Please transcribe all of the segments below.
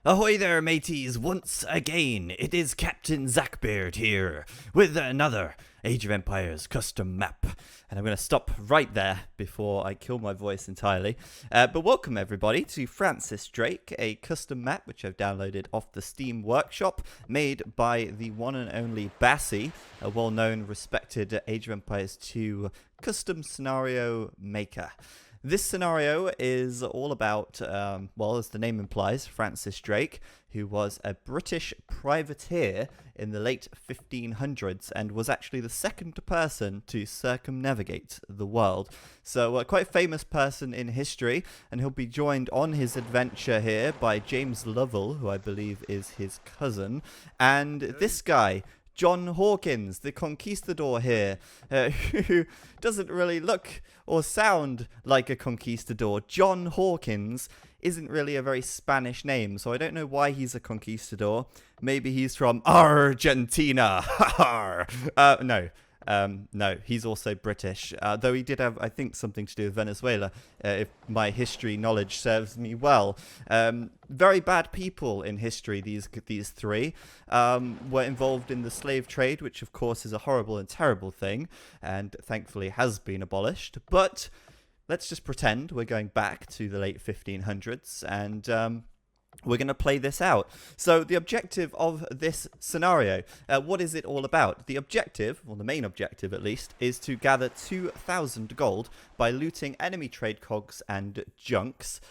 Ahoy there, mateys! Once again, it is Captain Zackbeard here with another Age of Empires custom map. And I'm going to stop right there before I kill my voice entirely. But welcome everybody to Francis Drake, a custom map which I've downloaded off the Steam Workshop, made by the one and only Bassi, a well-known, respected Age of Empires 2 custom scenario maker. This scenario is all about, well, as the name implies, Francis Drake, who was a British privateer in the late 1500s and was actually the second person to circumnavigate the world. So quite a famous person in history, and he'll be joined on his adventure here by James Lovell, who I believe is his cousin, and this guy, John Hawkins, the conquistador here, who doesn't really look or sound like a conquistador. John Hawkins isn't really a very Spanish name, so I don't know why he's a conquistador. Maybe he's from Argentina. No, he's also British, though he did have, I think, something to do with Venezuela, if my history knowledge serves me well. Very bad people in history, these three. Were involved in the slave trade, which of course is a horrible and terrible thing, and thankfully has been abolished. But let's just pretend we're going back to the late 1500s, and we're going to play this out. So the objective of this scenario, what is it all about? The objective, or the main objective at least, is to gather 2,000 gold by looting enemy trade cogs and junks.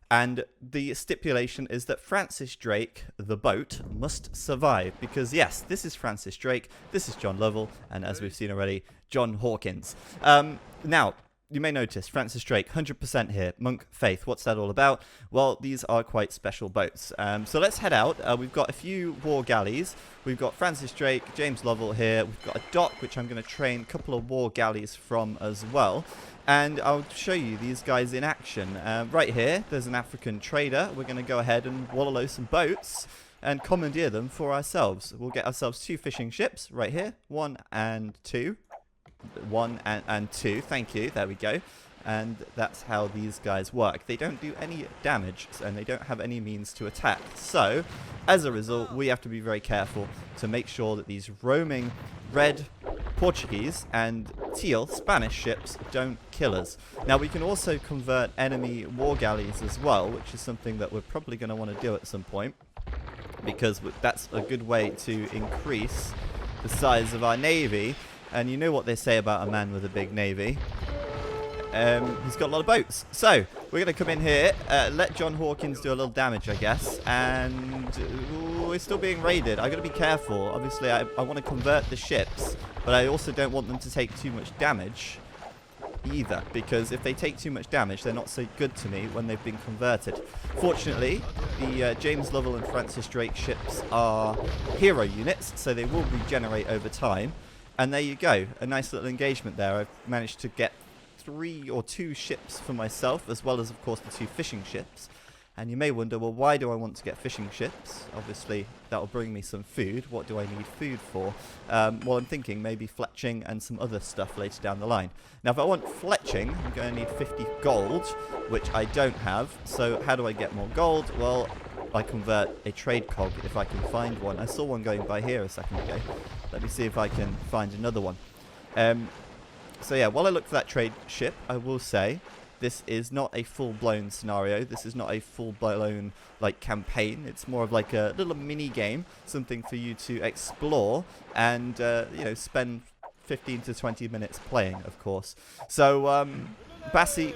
And the stipulation is that Francis Drake, the boat, must survive. Because yes, this is Francis Drake, this is John Lovell, and as we've seen already, John Hawkins. Now, you may notice, Francis Drake, 100% here, Monk Faith. What's that all about? Well, these are quite special boats. So let's head out. We've got a few war galleys. We've got Francis Drake, James Lovell here. We've got a dock, which I'm going to train a couple of war galleys from as well. And I'll show you these guys in action. Right here, there's an African trader. We're going to go ahead and wallow some boats and commandeer them for ourselves. We'll get ourselves 2 fishing ships right here, 1 and 2. 1 and 2, thank you, there we go. And that's how these guys work. They don't do any damage, and they don't have any means to attack. So, as a result, we have to be very careful to make sure that these roaming red Portuguese and teal Spanish ships don't kill us. Now, we can also convert enemy war galleys as well, which is something that we're probably going to want to do at some point, because that's a good way to increase the size of our navy. And you know what they say about a man with a big navy. He's got a lot of boats. So, we're going to come in here, let John Hawkins do a little damage, I guess. And we're still being raided. I've got to be careful. Obviously, I want to convert the ships, but I also don't want them to take too much damage either. Because if they take too much damage, they're not so good to me when they've been converted. Fortunately, the James Lovell and Francis Drake ships are hero units, so they will regenerate over time. And there you go, a nice little engagement there. I've managed to get 3 or 2 ships for myself, as well as, of course, the 2 fishing ships. And you may wonder, well, why do I want to get fishing ships? Obviously, that will bring me some food. What do I need food for? Well, I'm thinking maybe fletching and some other stuff later down the line. Now, if I want fletching, I'm going to need 50 gold, which I don't have. So how do I get more gold? Well, I convert a trade cog if I can find one. I saw one going by here a second ago. Let me see if I can find another one. So yeah, while I look for that trade ship, I will say this is not a full-blown scenario. This is not a full-blown like campaign. It's more of like a little mini game, something for you to explore and you know, spend 15 to 20 minutes playing, of course. So Bassi,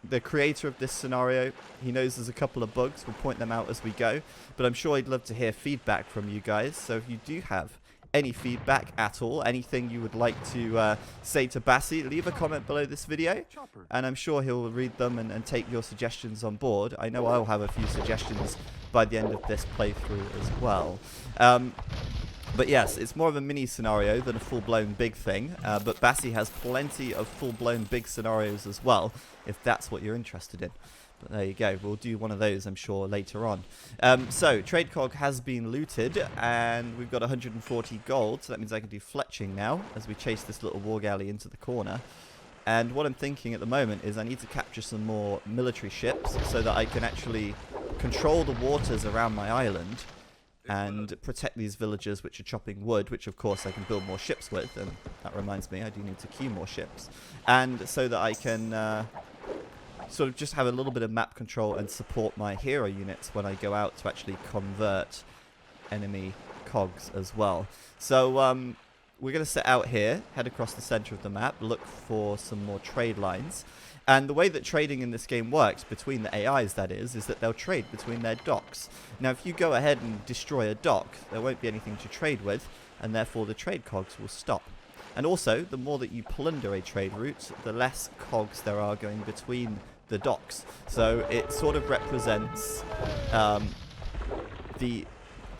the creator of this scenario, he knows there's a couple of bugs. We'll point them out as we go, but I'm sure he'd love to hear feedback from you guys. So if you do have any feedback at all, anything you would like to say to Bassi, leave a comment below this video, and I'm sure he'll read them and take your suggestions on board. I know I'll have a few suggestions by the end of this playthrough as well. But yes, it's more of a mini scenario than a full-blown big thing, but Bassi has plenty of full-blown big scenarios as well, if that's what you're interested in. But there you go, we'll do one of those, I'm sure, later on. So, trade cog has been looted, and we've got 140 gold, so that means I can do fletching now, as we chase this little war galley into the corner. And what I'm thinking at the moment is I need to capture some more military ships, so that I can actually control the waters around my island and protect these villagers which are chopping wood, which of course I can build more ships with, and that reminds me I do need to queue more ships, and so that I can sort of just have a little bit of map control and support my hero units when I go out to actually convert enemy cogs as well. So we're going to set out here, head across the center of the map, look for some more trade lines. And the way that trading in this game works, between the AIs that is that they'll trade between their docks. Now if you go ahead and destroy a dock, there won't be anything to trade with, and therefore the trade cogs will stop. And also, the more that you plunder a trade route, the less cogs there are going between the docks. So it sort of represents the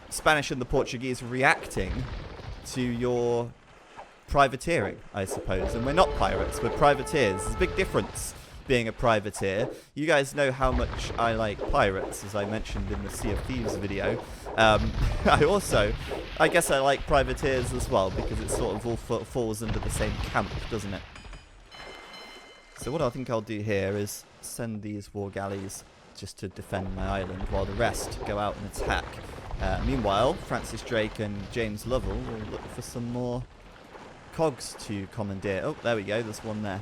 Spanish and the Portuguese reacting to your privateering, I suppose. And we're not pirates, we're privateers. There's a big difference being a privateer. You guys know how much I like pirates, as I mentioned in the Sea of Thieves video. I guess I like privateers as well, because it sort of all falls under the same camp, doesn't it? So what I think I'll do here is send these war galleys just to defend my island, while the rest go out and attack. Meanwhile, Francis Drake and James Lovell will look for some more cogs to commandeer. Oh, there we go, there's one there.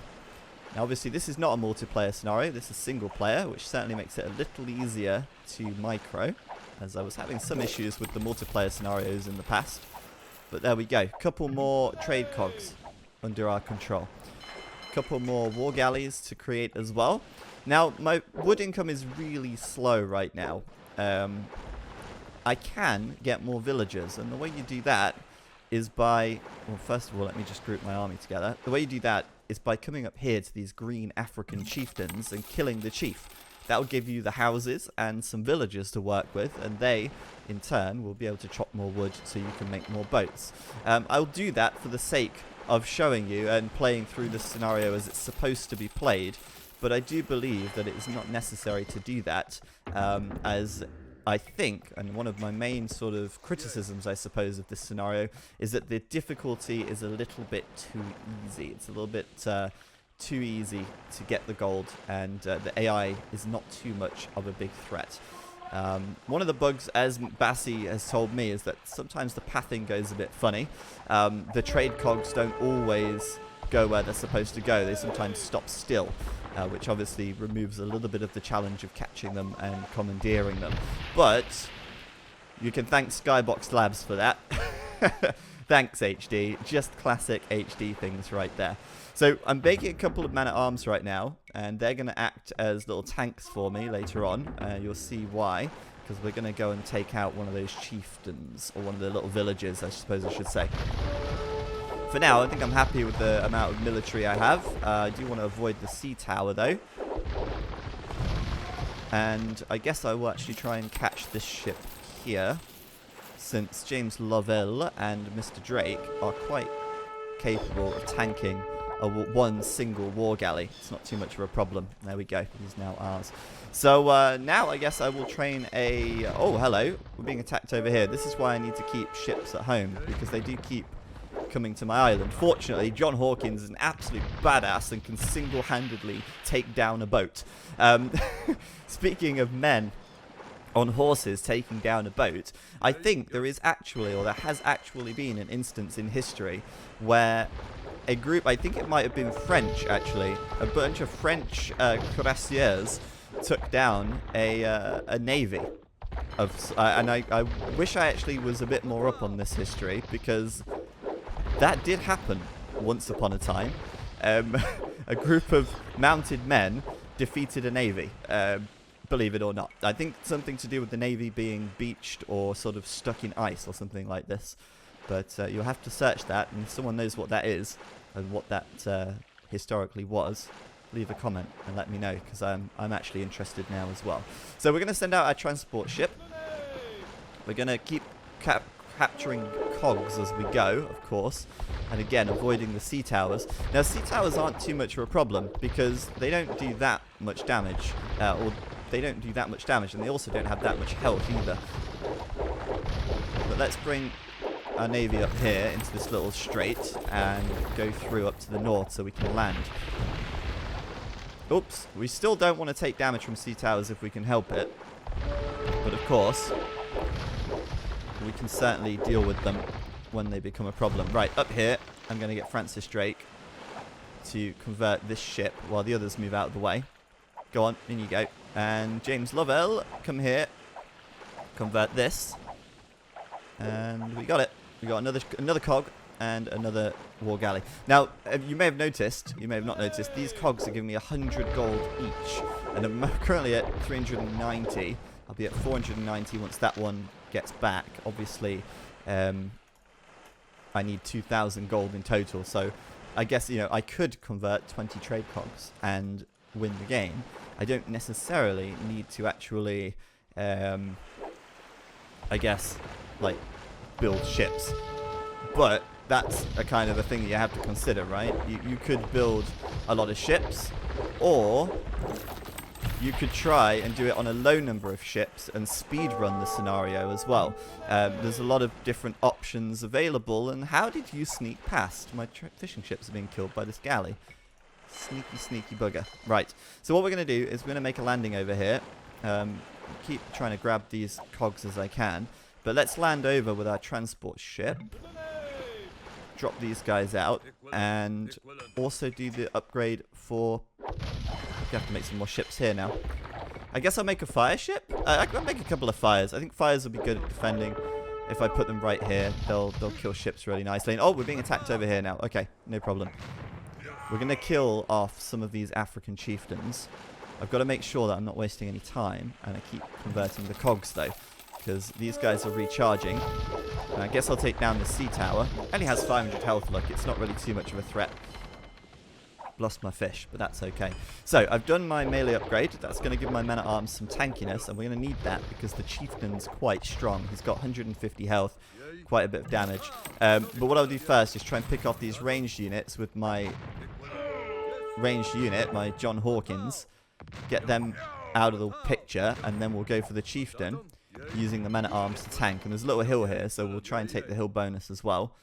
Now obviously this is not a multiplayer scenario, this is single player, which certainly makes it a little easier to micro, as I was having some issues with the multiplayer scenarios in the past. But there we go, couple more trade cogs under our control. Couple more war galleys to create as well. Now my wood income is really slow right now. I can get more villagers, and the way you do that is by, well, first of all, let me just group my army together. The way you do that is by coming up here to these green African chieftains and killing the chief. That will give you the houses and some villagers to work with, and they, in turn, will be able to chop more wood so you can make more boats. I'll do that for the sake of showing you and playing through the scenario as it's supposed to be played, but I do believe that it is not necessary to do that, as I think, and one of my main sort of criticisms, I suppose, of this scenario is that the difficulty is a little bit too easy. It's a little bit too easy to get the gold, and the AI is not too much of a big threat. One of the bugs, as Bassi has told me, is that sometimes the pathing goes a bit funny. The trade cogs don't always go where they're supposed to go. They sometimes stop still, which obviously removes a little bit of the challenge of catching them and commandeering them. But you can thank Skybox Labs for that. Thanks, HD. Just classic HD things right there. So I'm baking a couple of man-at-arms right now, and they're going to act as little tanks for me later on. You'll see why, because we're going to go and take out one of those chieftains, or one of the little villages, I suppose I should say. For now, I think I'm happy with the amount of military I have. I do want to avoid the sea tower, though. And I guess I will actually try and catch this ship here, since James Lovell and Mr. Drake are quite capable of tanking one single war galley. It's not too much of a problem. There we go. He's now ours. So now I guess I will train a... Oh, hello. We're being attacked over here. This is why I need to keep ships at home, because they do keep coming to my island. Fortunately, John Hawkins is an absolute badass and can single-handedly take down a boat. Speaking of men on horses taking down a boat, I think there is actually, or there has actually been, an instance in history where a group, I think it might have been French actually, a bunch of French cuirassiers took down a navy. And I wish I actually was a bit more up on this history, because that did happen once upon a time. A group of mounted men defeated a navy, believe it or not. I think something to do with the navy being beached or sort of stuck in ice or something like this. But you'll have to search that, and if someone knows what that is and what that historically was, leave a comment and let me know, because I'm actually interested now as well. So we're going to send out our transport ship. We're going to keep capturing cogs as we go, of course, and again avoiding the sea towers. Now sea towers aren't too much of a problem, because they don't do that much damage, and they also don't have that much health either. But let's bring our navy up here into this little strait and go through up to the north so we can land. Oops, we still don't want to take damage from sea towers if we can help it. But of course, we can certainly deal with them when they become a problem. Right, up here, I'm going to get Francis Drake to convert this ship while the others move out of the way. Go on, in you go. And James Lovell, come here. Convert this. And we got it. We got another cog and another war galley. Now, you may have noticed, you may have not noticed, these cogs are giving me 100 gold each. And I'm currently at 390. I'll be at 490 once that one gets back. Obviously, I need 2,000 gold in total. So I guess, I could convert 20 trade cogs and win the game. I don't necessarily need to actually, I guess, like, build ships. But that's a kind of a thing that you have to consider, right? You could build a lot of ships, or you could try and do it on a low number of ships and speed run the scenario as well. There's a lot of different options available. And how did you sneak past? My fishing ships are being killed by this galley. Sneaky, sneaky bugger. Right, so what we're going to do is we're going to make a landing over here. Keep trying to grab these cogs as I can. But let's land over with our transport ship. Drop these guys out. And also do the upgrade for... We have to make some more ships here now. I guess I'll make a fire ship. I can make a couple of fires. I think fires will be good at defending. If I put them right here, they'll kill ships really nicely. And, oh, we're being attacked over here now. Okay, no problem. We're going to kill off some of these African chieftains. I've got to make sure that I'm not wasting any time. And I keep converting the cogs, though, because these guys are recharging. And I guess I'll take down the sea tower. Only has 500 health, look. It's not really too much of a threat. Lost my fish, but that's okay. So, I've done my melee upgrade. That's going to give my men-at-arms some tankiness, and we're going to need that because the chieftain's quite strong. He's got 150 health, quite a bit of damage. But what I'll do first is try and pick off these ranged units with my ranged unit, my John Hawkins. Get them out of the picture, and then we'll go for the chieftain using the men-at-arms to tank. And there's a little hill here, so we'll try and take the hill bonus as well.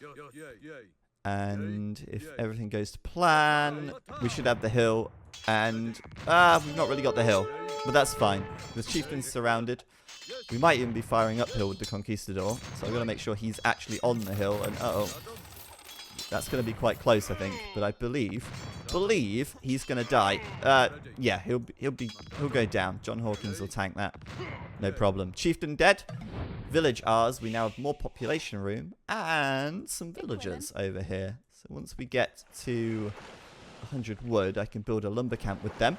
And if everything goes to plan, we should have the hill. And, we've not really got the hill. But that's fine. The chieftain's surrounded. We might even be firing uphill with the Conquistador. So I've got to make sure he's actually on the hill. And, uh-oh. That's going to be quite close, I think. But I believe he's going to die. Yeah, he'll go down. John Hawkins will tank that. No problem. Chieftain dead. Village ours. We now have more population room and some villagers over here. So once we get to 100 wood, I can build a lumber camp with them.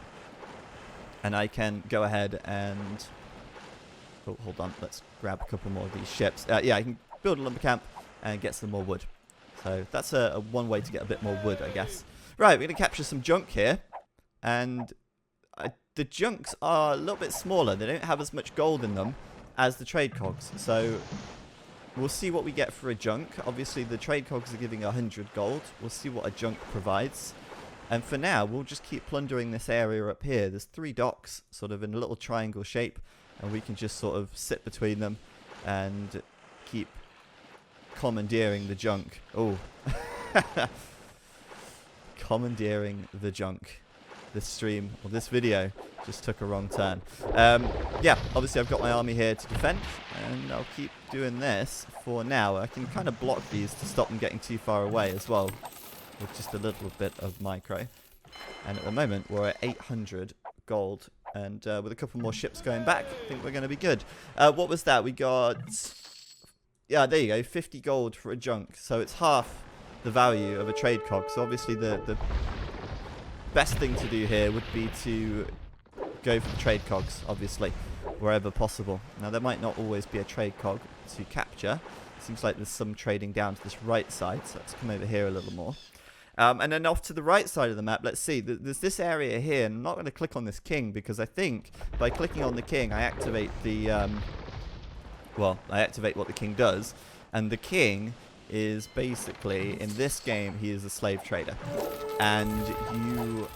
And I can go ahead and... Oh, hold on. Let's grab a couple more of these ships. Yeah, I can build a lumber camp and get some more wood. So that's a one way to get a bit more wood, I guess. Right, we're going to capture some junk here. And the junks are a little bit smaller. They don't have as much gold in them as the trade cogs. So we'll see what we get for a junk. Obviously, the trade cogs are giving 100 gold. We'll see what a junk provides. And for now, we'll just keep plundering this area up here. There's 3 docks, sort of in a little triangle shape. And we can just sort of sit between them and keep commandeering the junk. Oh. Commandeering the junk. This stream, or this video, just took a wrong turn. Yeah, obviously I've got my army here to defend, and I'll keep doing this for now. I can kind of block these to stop them getting too far away as well, with just a little bit of micro. And at the moment, we're at 800 gold, and with a couple more ships going back, I think we're going to be good. What was that? We got... Yeah, there you go, 50 gold for a junk, so it's half the value of a trade cog. So obviously the best thing to do here would be to go for the trade cogs, obviously, wherever possible. Now, there might not always be a trade cog to capture. It seems like there's some trading down to this right side, so let's come over here a little more. And then off to the right side of the map, let's see. There's this area here, and I'm not going to click on this king, because I think by clicking on the king, I activate the... well, I activate what the king does, and the king is basically, in this game, he is a slave trader. And you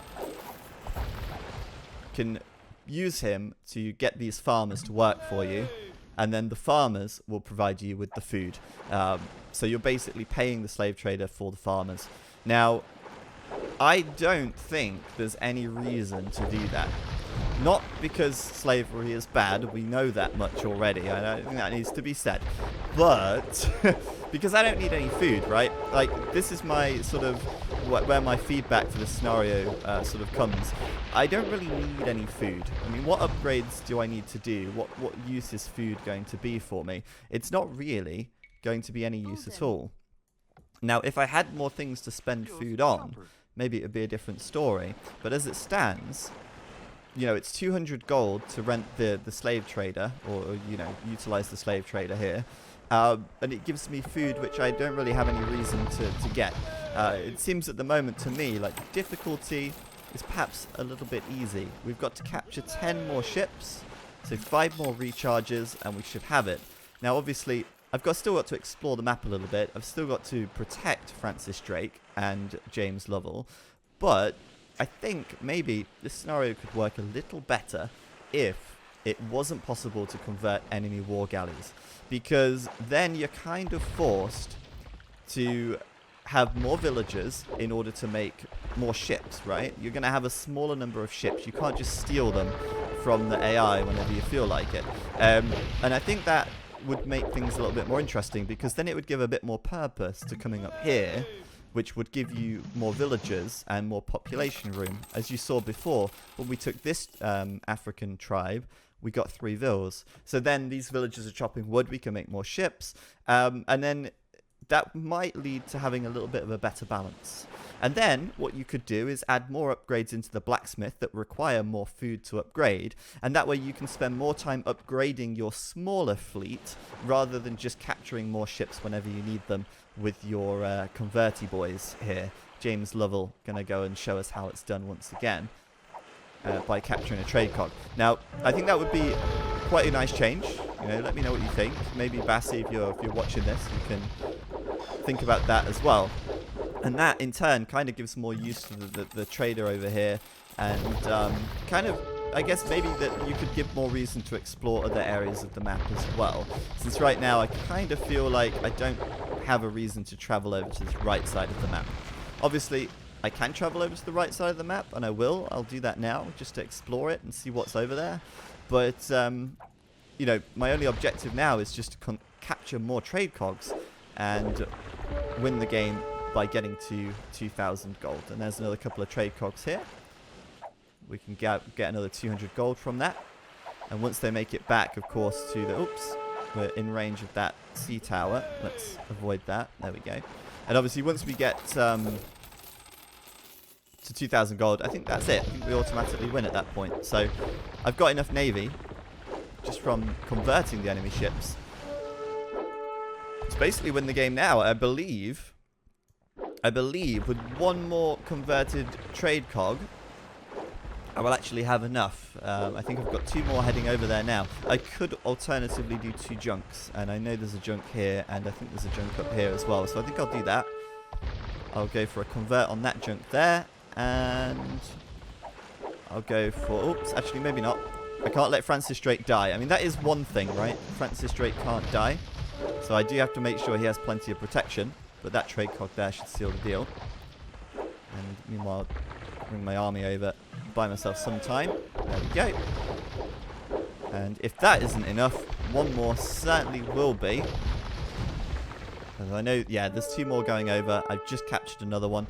can use him to get these farmers to work for you, and then the farmers will provide you with the food. So you're basically paying the slave trader for the farmers. Now, I don't think there's any reason to do that. Not because slavery is bad, we know that much already, I don't think that needs to be said, but because I don't need any food, right? Like, this is my sort of, where my feedback for this scenario sort of comes. I don't really need any food. I mean, what upgrades do I need to do? What use is food going to be for me? It's not really going to be any use at all. Now, if I had more things to spend food on, maybe it would be a different story, but as it stands, you know, it's 200 gold to rent the slave trader, or, you know, utilize the slave trader here. And it gives me food which I don't really have any reason to get. It seems at the moment to me like difficulty is perhaps a little bit easy. We've got to capture 10 more ships, so 5 more recharges, and we should have it. Now, obviously, I've still got to explore the map a little bit. I've still got to protect Francis Drake and James Lovell, but I think maybe this scenario could work a little better if it wasn't possible to convert enemy war galleys, because then you're kind of forced to have more villagers in order to make more ships, right? You're going to have a smaller number of ships. You can't just steal them from the AI whenever you feel like it. And I think that would make things a little bit more interesting, because then it would give a bit more purpose to coming up here, which would give you more villagers and more population room. As you saw before, when we took this African tribe, we got 3 villas. So then these villagers are chopping wood, we can make more ships, and then that might lead to having a little bit of a better balance. And then what you could do is add more upgrades into the blacksmith that require more food to upgrade, and that way you can spend more time upgrading your smaller fleet rather than just capturing more ships whenever you need them with your converty boys here. James Lovell gonna go and show us how it's done once again by capturing a trade cog. Now, I think that would be quite a nice change. You know, let me know what you think. Maybe Bassi, if you're watching this, you can think about that as well. And that, in turn, kind of gives more use to the trader over here. And kind of, I guess, maybe that you could give more reason to explore other areas of the map as well. Since right now, I kind of feel like I don't have a reason to travel over to the right side of the map. Obviously, I can travel over to the right side of the map, and I will. I'll do that now, just to explore it and see what's over there. But, you know, my only objective now is just to capture more trade cogs and win the game by getting to 2,000 gold. And there's another couple of trade cogs here. We can get another 200 gold from that. And once they make it back, of course, to the... Oops. We're in range of that sea tower. Let's avoid that. There we go. And obviously, once we get to 2,000 gold, I think that's it. I think we automatically win at that point. So I've got enough navy just from converting the enemy ships to basically win the game now. I believe with one more converted trade cog, I will actually have enough. I think I've got 2 more heading over there now. I could alternatively do 2 junks, and I know there's a junk here, and I think there's a junk up here as well. So I think I'll do that. I'll go for a convert on that junk there, and I'll go for... Oops, actually, maybe not. I can't let Francis Drake die. I mean, that is one thing, right? Francis Drake can't die. So I do have to make sure he has plenty of protection. But that trade cog there should seal the deal. And meanwhile, bring my army over, buy myself some time. There we go. And if that isn't enough, one more certainly will be. Because I know, yeah, there's 2 more going over. I've just captured another one.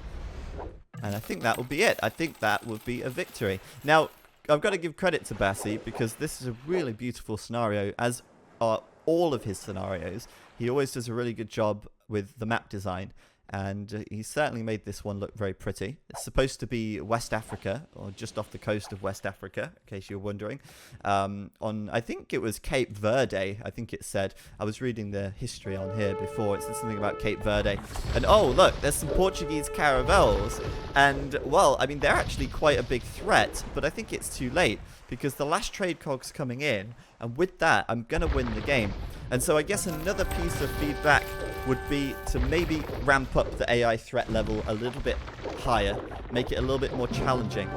And I think that will be it. I think that would be a victory. Now, I've got to give credit to Bassi, because this is a really beautiful scenario, as are all of his scenarios. He always does a really good job with the map design, and he certainly made this one look very pretty. It's supposed to be West Africa, or just off the coast of West Africa, in case you're wondering. On, I think it was Cape Verde, I think it said. I was reading the history on here before. It said something about Cape Verde. And oh, look, there's some Portuguese caravels. And, well, I mean, they're actually quite a big threat, but I think it's too late, because the last trade cog's coming in, and with that, I'm going to win the game. And so I guess another piece of feedback would be to maybe ramp up the AI threat level a little bit higher, make it a little bit more challenging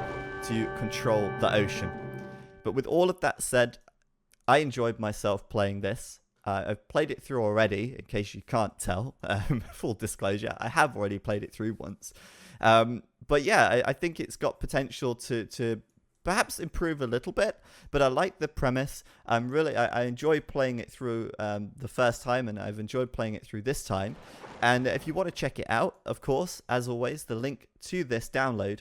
to control the ocean. But with all of that said, I enjoyed myself playing this. I've played it through already, in case you can't tell. Full disclosure, I have already played it through once. But yeah, I think it's got potential to perhaps improve a little bit, but I like the premise. I enjoy playing it through the first time, and I've enjoyed playing it through this time. And if you want to check it out, of course, as always, the link to this download,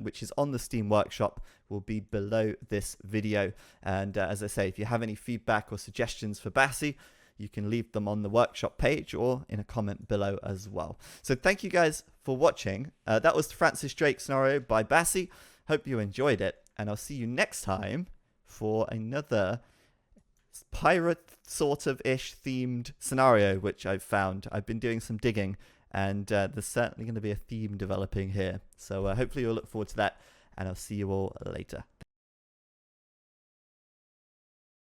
which is on the Steam Workshop, will be below this video. And as I say, if you have any feedback or suggestions for Bassi, you can leave them on the workshop page or in a comment below as well. So thank you guys for watching. That was the Francis Drake scenario by Bassi. Hope you enjoyed it, and I'll see you next time for another pirate sort of ish themed scenario, which I've found. I've been doing some digging, and there's certainly going to be a theme developing here. So hopefully you'll look forward to that, and I'll see you all later.